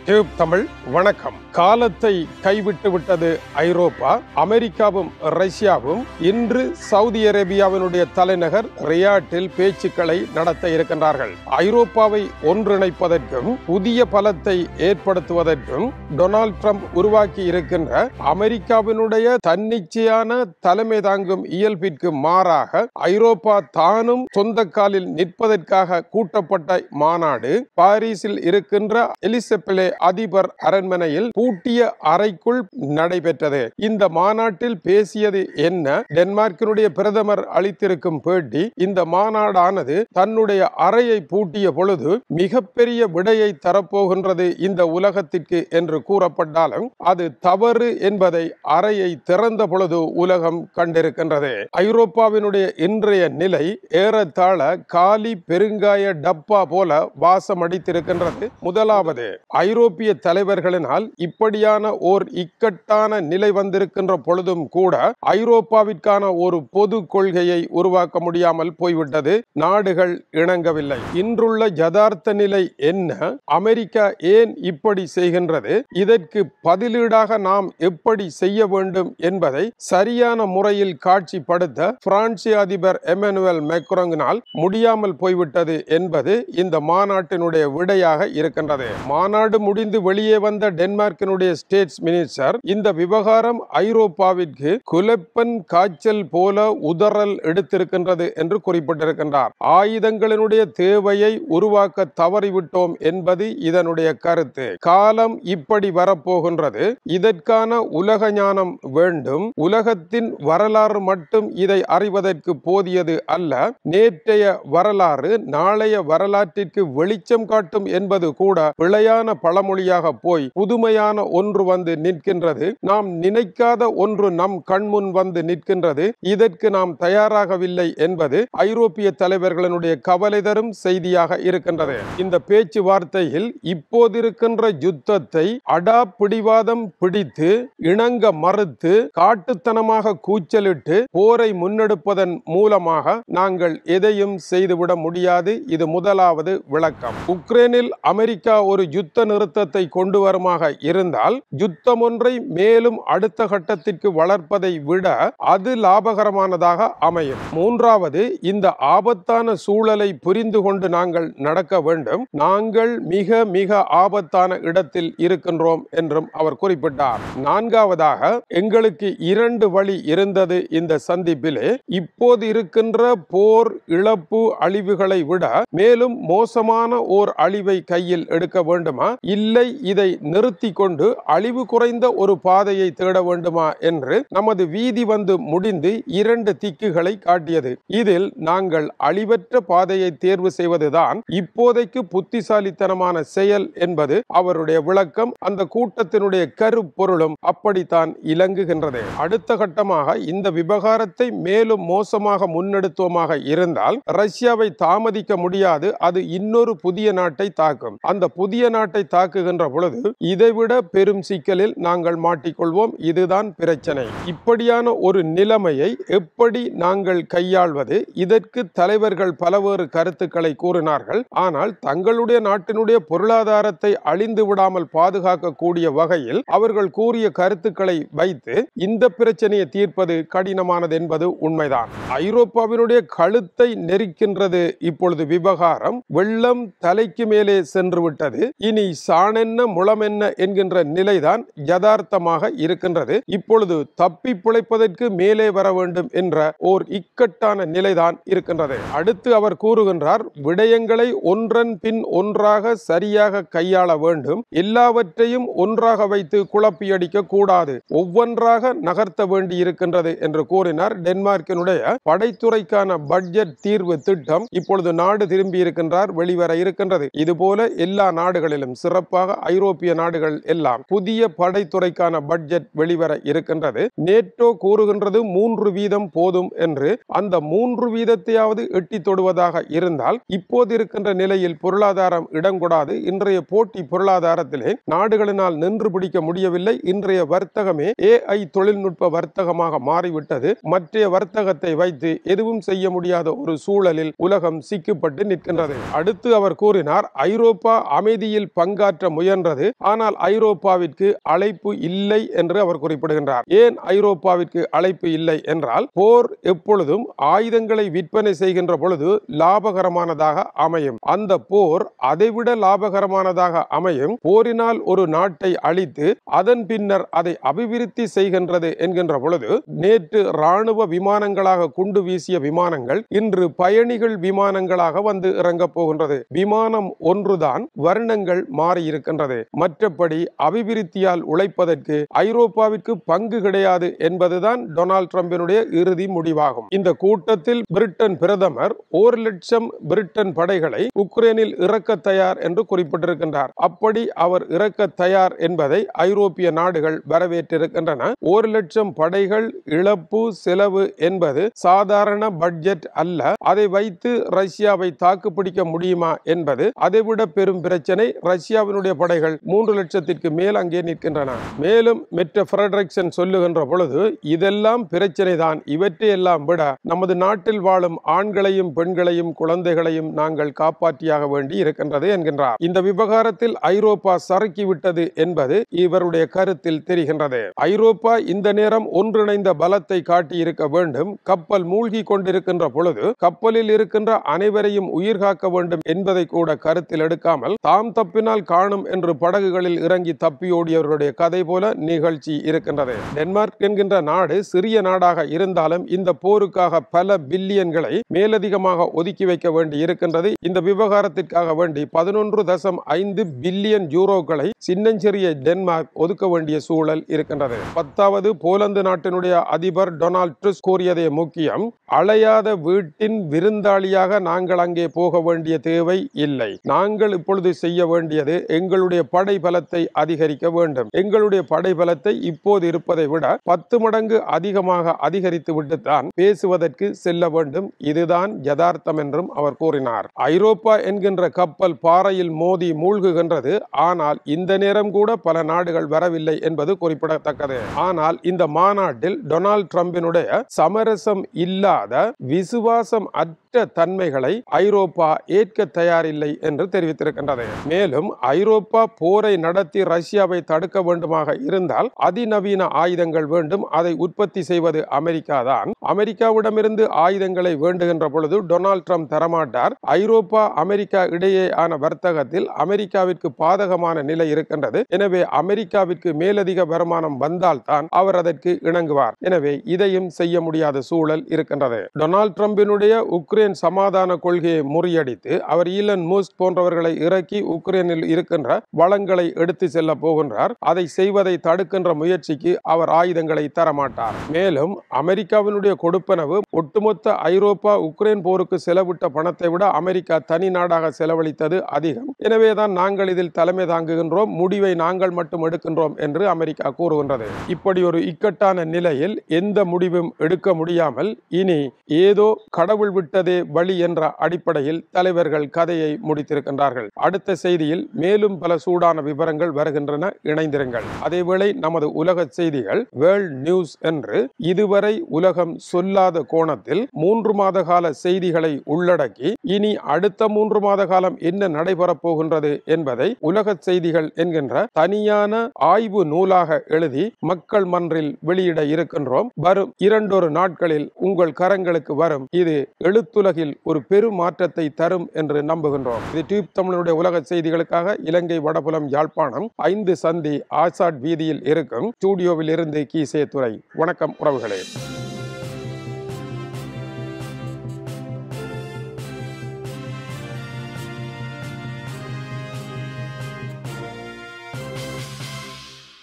Tube Tamil வணக்கம். காலத்தை கைவிட்டு விட்டது ஐரோப்பா. அமெரிக்காவும் ரஷ்யாவும் இன்று சவுதி அரேபியாவினுடைய தலைநகர் ரியாட்டில் பேச்சுக்களை நடத்த இருக்கின்றார்கள். ஐரோப்பாவை ஒன்றிணைப்பதற்கும் புதிய பலத்தை ஏற்படுத்துவதற்கும் டொனால்ட் ட்ரம்ப் உருவாக்கி இருக்கின்ற அமெரிக்காவினுடைய தன்னிச்சையான தலைமை தாங்கும் இயல்பிற்கு மாறாக ஐரோப்பா தானும் சொந்த காலில் நிற்பதற்காக கூட்டப்பட்ட மாநாடு பாரிஸில் இருக்கின்ற எலிசபெத் அதிபர் அரண்மனையில் பூட்டிய அறைக்குள் நடைபெற்றது. இந்த மாநாட்டில் பேசியது என்ன? டென்மார்க்கினுடைய பிரதமர் அளித்திருக்கும் பேட்டி, இந்த மாநாடானது தன்னுடைய அறையை பூட்டிய பொழுது மிகப்பெரிய விடையை தரப்போகின்றது இந்த உலகத்திற்கு என்று கூறப்பட்டாலும் அது தவறு என்பதை அறையை திறந்த பொழுது உலகம் கண்டிருக்கின்றது. ஐரோப்பாவினுடைய இன்றைய நிலை ஏறத்தாழ காலி பெருங்காய டப்பா போல வாசமடித்திருக்கின்றது. முதலாவது, ஐரோப்பிய தலைவர்களினால் இப்படியான ஓர் இக்கட்டான நிலை வந்திருக்கின்ற பொழுதும் கூட ஐரோப்பாவிற்கான ஒரு பொது கொள்கையை உருவாக்க முடியாமல் போய்விட்டது. நாடுகள் இணங்கவில்லை. இன்றுள்ள யதார்த்த நிலை என்ன? அமெரிக்கா ஏன் இப்படி செய்கின்றது? இதற்கு பதிலீடாக நாம் எப்படி செய்ய வேண்டும் என்பதை சரியான முறையில் காட்சிப்படுத்த பிரான்ஸ் அதிபர் எமனுவல் மேக்ரோங்கினால் முடியாமல் போய்விட்டது என்பது இந்த மாநாட்டினுடைய விடையாக இருக்கின்றது. மாநாடு முடிந்து வெளியே வந்த டென்மார்க்கினுடைய ஸ்டேட்ஸ் மினிஸ்டர், இந்த விவகாரம் ஐரோப்பாவிற்கு குலப்பன் காய்ச்சல் போல உதறல் எடுத்திருக்கின்றது என்று குறிப்பிட்டிருக்கின்றார். ஆயுதங்களினுடைய தேவையை உருவாக்க தவறிவிட்டோம் என்பது இதனுடைய கருத்து. காலம் இப்படி வரப்போகின்றது. இதற்கான உலக ஞானம் வேண்டும். உலகத்தின் வரலாறு மட்டும் இதை அறிவதற்கு போதியது அல்ல. நேற்றைய வரலாறு நாளைய வரலாற்றிற்கு வெளிச்சம் காட்டும் என்பது கூட பிழையான பழமொழியாக போய் புதுமையான ஒன்று வந்து நிற்கின்றது. நாம் நினைக்காத ஒன்று நம் கண்முன் வந்து நிற்கின்றது. இதற்கு நாம் தயாராகவில்லை என்பது ஐரோப்பிய தலைவர்களுடைய கவலை தரும் செய்தியாக இருக்கின்றது. இந்த பேச்சுவார்த்தையில் இப்போதிருக்கின்ற யுத்தத்தை அடாப்பிடிவாதம் பிடித்து இணங்க மறுத்து காட்டுத்தனமாக கூச்சலிட்டு போரை முன்னெடுப்பதன் மூலமாக நாங்கள் எதையும் செய்துவிட முடியாது. இது முதலாவது விளக்கம். உக்ரைனில் அமெரிக்கா ஒரு யுத்த நிறுத்தத்தை கொண்டு வருமாக இருந்தால் யுத்தம் ஒன்றை மேலும் அடுத்த கட்டத்திற்கு வளர்ப்பதை விட அது லாபகரமானதாக அமையும். மூன்றாவது, இந்த ஆபத்தான சூழலை புரிந்து கொண்டு நாங்கள் நடக்க வேண்டும். நாங்கள் மிக மிக ஆபத்தான இடத்தில் இருக்கின்றோம் என்றும் அவர் குறிப்பிட்டார். நான்காவதாக, எங்களுக்கு இரண்டு வழி இருந்தது இந்த சந்திப்பிலே. இப்போது இருக்கின்ற போர் இழப்பு அழிவுகளை விட மேலும் மோசமான ஓர் அழிவை கையில் எடுக்க வேண்டுமா, இல்லை இதை நிறுத்தி கொண்டு அழிவு குறைந்த ஒரு பாதையை தேட வேண்டுமா என்று நமது வீதி வந்து முடிந்து இரண்டு திக்குகளை காட்டியது. இதில் நாங்கள் அழிவற்ற பாதையை தேர்வு செய்வதுதான் இப்போதைக்கு புத்திசாலித்தனமான செயல் என்பது அவருடைய விளக்கம். அந்த கூட்டத்தினுடைய கருப்பொருளும் அப்படித்தான் இலங்குகின்றது. அடுத்த கட்டமாக இந்த விவகாரத்தை மேலும் மோசமாக முன்னெடுத்தோமாக இருந்தால் ரஷ்யாவை தாமதிக்க முடியாது. அது இன்னொரு புதிய நாட்டை தாக்கும். அந்த புதிய நாட்டை தாக்குகின்ற பொழுது இதைவிட பெரும் சிக்கலில் நாங்கள் மாட்டிக்கொள்வோம். இதுதான் பிரச்சனை. இப்படியான ஒரு நிலைமையை எப்படி நாங்கள் கையாள்வது? இதற்கு தலைவர்கள் பலவேறு கருத்துக்களை கூறினார்கள். ஆனால் தங்களுடைய நாட்டினுடைய பொருளாதாரத்தை அழிந்து விடாமல் பாதுகாக்கக்கூடிய வகையில் அவர்கள் கூறிய கருத்துக்களை வைத்து இந்த பிரச்சனையை தீர்ப்பது கடினமானது என்பது உண்மைதான். ஐரோப்பாவினுடைய கழுத்தை நெரிக்கின்றது இப்பொழுது விவகாரம். வெள்ளம் தலைக்கு மேலே சென்று விட்டது. இனி சாணென்ன முளமென்ன என்கின்ற நிலைதான் யதார்த்தமாக இருக்கின்றது. இப்பொழுது தப்பி பிழைப்பதற்கு மேலே வர வேண்டும் என்ற ஓர் இக்கட்டான நிலைதான் இருக்கின்றது. அடுத்து அவர் கூறுகின்றார், விடயங்களை ஒன்றன் பின் ஒன்றாக சரியாக கையாள வேண்டும். எல்லாவற்றையும் ஒன்றாக வைத்து குழப்பியடிக்க கூடாது. ஒவ்வொன்றாக நகர்த்த வேண்டி இருக்கின்றது என்று கூறினார். டென்மார்க்கினுடைய படைத்துறைக்கான பட்ஜெட் தீர்வு திட்டம் இப்பொழுது நாடு திரும்பி இருக்கின்றார், வெளிவர இருக்கின்றது. இதுபோல எல்லா நாடுகளிலும், சிறப்பாக ஐரோப்பிய நாடுகள் எல்லாம் புதிய படைத்துறைக்கான பட்ஜெட் வெளிவர இருக்கின்றது. நேட்டோ கூறுகின்றது 3% போதும் என்று. அந்த 3%ஐயாவது எட்டி தொடுவதாக இருந்தால் இப்போது இருக்கின்ற நிலையில் பொருளாதாரம் இடங்கொடாது. இன்றைய போட்டி பொருளாதாரத்திலே நாடுகளினால் நின்று பிடிக்க முடியவில்லை. இன்றைய வர்த்தகமே AI தொழில்நுட்ப வர்த்தகமாக மாறிவிட்டது. மற்ற வர்த்தகத்தை வைத்து எதுவும் செய்ய முடியாத ஒரு சூழலில் உலகம் சிக்கப்பட்டு நிற்கின்றது. அடுத்து அவர் கூறினார், ஐரோப்பா அமைதியில் பங்காற்ற பங்காற்ற முயன்றது. ஆனால் ஐரோப்பாவிற்கு அழைப்பு இல்லை என்று அவர் குறிப்பிடுகின்றார். ஏன் ஐரோப்பாவிற்கு அழைப்பு இல்லை என்றால், போர் எப்பொழுதும் ஆயுதங்களை விற்பனை செய்கின்ற பொழுது லாபகரமானதாக அமையும். அந்த போர் அதைவிட லாபகரமானதாக அமையும் போரினால் ஒரு நாட்டை அழித்து அதன் பின்னர் அதை அபிவிருத்தி செய்கின்றது என்கின்ற பொழுது, நேற்று ராணுவ விமானங்களாக குண்டு வீசிய விமானங்கள் இன்று பயணிகள் விமானங்களாக வந்து இறங்கப் போகின்றது. விமானம் ஒன்றுதான், வர்ணங்கள் மாறியிருக்கின்றது. மற்றபடி அபிவிருத்தியால் உழைப்பதற்கு ஐரோப்பாவிற்கு பங்கு கிடையாது என்பதுதான் டொனால்ட் ட்ரம்பினுடைய இறுதி முடிவாகும். இந்த கூட்டத்தில் பிரிட்டன் பிரதமர் 1,00,000 பிரிட்டன் படைகளை உக்ரைனில் இறக்க தயார் என்று குறிப்பிட்டிருக்கின்றார். அப்படி அவர் இறக்க தயார் என்பதை ஐரோப்பிய நாடுகள் வரவேற்றிருக்கின்றன. 1,00,000 படைகள் இழப்பு செலவு என்பது சாதாரண பட்ஜெட் அல்ல. அதை வைத்து ரஷ்யாவை தாக்குப்பிடிக்க முடியுமா என்பது அதைவிட பெரும் பிரச்சனை. ரஷ்யாவினுடைய படைகள் 3,00,000க்கு மேல் அங்கே நிற்கின்றன. மேலும் மெட்ர ஃபிரெட்ரிக்சன் சொல்லுகின்ற பொழுது, இதெல்லாம் பிரச்சனை தான், இவற்றையெல்லாம் விட நமது நாட்டில் வாழும் ஆண்களையும் பெண்களையும் குழந்தைகளையும் நாங்கள் காப்பாற்றியாக வேண்டி இருக்கின்றது என்கின்றார். இந்த விவகாரத்தில் ஐரோப்பா சறுக்கிவிட்டது என்பது இவருடைய கருத்தில் தெரிகின்றது. ஐரோப்பா இந்த நேரம் ஒன்றிணைந்த பலத்தை காட்டியிருக்க வேண்டும். கப்பல் மூழ்கி கொண்டிருக்கின்ற பொழுது கப்பலில் இருக்கின்ற அனைவரையும் உயிர் காக்க வேண்டும் என்பதை கூட கருத்தில் எடுக்காமல், தாம் தப்பினால் காணும் என்று படகுகளில் இறங்கி தப்பியோடியவர்களுடைய கதை போல நிகழ்ச்சி இருக்கின்றது. டென்மார்க் என்கின்ற நாடு சிறிய நாடாக இருந்தாலும் இந்த போருக்காக பல பில்லியன்களை மேலதிகமாக ஒதுக்கி வைக்க வேண்டி இருக்கின்றது. இந்த விவகாரத்திற்காக வேண்டி 11.5 பில்லியன் யூரோக்களை சின்னஞ்சிறிய டென்மார்க் ஒதுக்க வேண்டிய சூழல் இருக்கின்றது. 10வது போலந்து நாட்டினுடைய அதிபர் டொனால்ட் ட்ரம்ப் கூறியதே முக்கியம். அழையாத வீட்டின் விருந்தாளியாக நாங்கள் அங்கே போக வேண்டிய தேவை இல்லை. நாங்கள் இப்பொழுது செய்ய வேண்டியது எங்களுடைய படை பலத்தை அதிகரிக்க வேண்டும். எங்களுடைய படை பலத்தை இப்போது இருப்பதை விட 10 மடங்கு அதிகமாக அதிகரித்து விட்டுத்தான் பேசுவதற்கு செல்ல வேண்டும். இதுதான் யதார்த்தம் என்றும் அவர் கூறினார். ஐரோப்பா என்கின்ற கப்பல் பாறையில் மோதி மூழ்குகின்றது. ஆனால் இந்த நேரம் கூட பல நாடுகள் வரவில்லை என்பது குறிப்பிடத்தக்கது. ஆனால் இந்த மாநாட்டில் டொனால்ட் ட்ரம்பினுடைய சமரசம் இல்லாத, விசுவாசம் அற்ற தன்மைகளை ஐரோப்பா ஏற்க தயாரில்லை என்று தெரிவித்திருக்கின்றது. மேலும் ஐரோப்பா போரை நடத்தி ரஷ்யாவை தடுக்க வேண்டுமாக இருந்தால் அதிநவீன ஆயுதங்கள் வேண்டும். அதை உற்பத்தி செய்வது அமெரிக்கா தான். அமெரிக்காவிடமிருந்து ஆயுதங்களை வேண்டுகின்ற பொழுது டொனால்ட் ட்ரம்ப் தரமாட்டார். ஐரோப்பா அமெரிக்கா இடையேயான வர்த்தகத்தில் அமெரிக்காவிற்கு பாதகமான நிலை இருக்கின்றது. எனவே அமெரிக்காவிற்கு மேலதிக வருமானம் வந்தால்தான் அவர் அதற்கு இணங்குவார். எனவே இதையும் செய்ய முடியாத சூழல் இருக்கின்றது. டொனால்ட் ட்ரம்பினுடைய உக்ரைன் சமாதான கொள்கையை முறியடித்து அவர் ஈலன் மஸ்க் போன்றவர்களை இறக்கி உக்ரைனில் இருக்கின்ற வளங்களை எடுத்து செல்ல போகின்றார். அதை செய்வதை தடுக்கின்ற முயற்சிக்கு அவர் ஆயுதங்களை தரமாட்டார். மேலும் அமெரிக்காவினுடைய கொடுப்பனவு ஒட்டுமொத்த ஐரோப்பா உக்ரைன் போருக்கு செலவிட்ட பணத்தை விட அமெரிக்கா தனி நாடாக செலவழித்தது அதிகம். எனவேதான் நாங்கள் இதில் தலைமை தாங்குகின்றோம், முடிவை நாங்கள் மட்டும் எடுக்கின்றோம் என்று அமெரிக்கா கூறுகின்றது. இப்படி ஒரு இக்கட்டான நிலையில் எந்த முடிவும் எடுக்க முடியாமல் இனி ஏதோ கடவுள் விட்டதே வழி என்ற அடிப்படையில் தலைவர்கள் கதையை முடித்திருக்கின்றார்கள். அடுத்த செய்தியில் மேலும் பல சூடான விவரங்கள் வருகின்றன. இணைந்திருங்கள். அதேவேளை நமது உலக செய்திகள் வேர்ல்ட் நியூஸ் என்று இதுவரை உலகம் சொல்லாத கோணத்தில் 3 மாத கால செய்திகளை உள்ளடக்கி இனி அடுத்த 3 மாத காலம் என்ன நடைபெறப் போகின்றது என்பதை உலக செய்திகள் என்கின்ற தனியான ஆய்வு நூலாக எழுதி மக்கள் மன்றில் வெளியிட இருக்கின்றோம். வரும் 2 நாட்களில் உங்கள் கரங்களுக்கு வரும். இது எழுத்துலகில் ஒரு பெரும் மாற்றத்தை தரும் என்று நம்புகின்றோம். இது டியூப் தமிழனுடைய உலக செய்திகளுக்காக இலங்கை வடபுலம் யாழ்ப்பாணம் 5 சந்தி ஆசாட் வீதியில் இருக்கும் ஸ்டூடியோவில் இருந்து கீசே துறை. வணக்கம் உறவுகளே.